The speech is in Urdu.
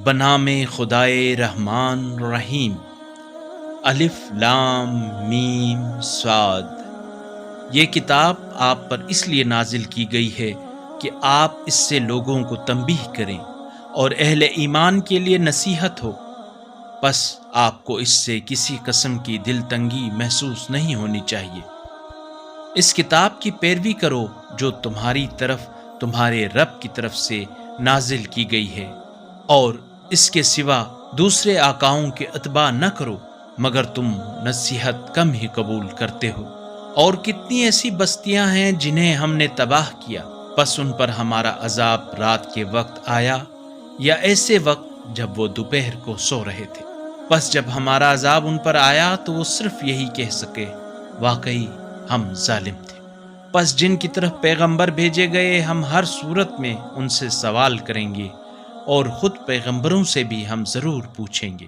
بنام خدائے رحمان رحیم۔ الف لام میم صاد۔ یہ کتاب آپ پر اس لیے نازل کی گئی ہے کہ آپ اس سے لوگوں کو تنبیہ کریں اور اہل ایمان کے لیے نصیحت ہو، پس آپ کو اس سے کسی قسم کی دل تنگی محسوس نہیں ہونی چاہیے۔ اس کتاب کی پیروی کرو جو تمہاری طرف تمہارے رب کی طرف سے نازل کی گئی ہے، اور اس کے سوا دوسرے آقاؤں کے اتباع نہ کرو مگر تم نصیحت کم ہی قبول کرتے ہو۔ اور کتنی ایسی بستیاں ہیں جنہیں ہم نے تباہ کیا، پس ان پر ہمارا عذاب رات کے وقت آیا یا ایسے وقت جب وہ دوپہر کو سو رہے تھے، پس جب ہمارا عذاب ان پر آیا تو وہ صرف یہی کہہ سکے، واقعی ہم ظالم تھے۔ پس جن کی طرف پیغمبر بھیجے گئے ہم ہر صورت میں ان سے سوال کریں گے، اور خود پیغمبروں سے بھی ہم ضرور پوچھیں گے۔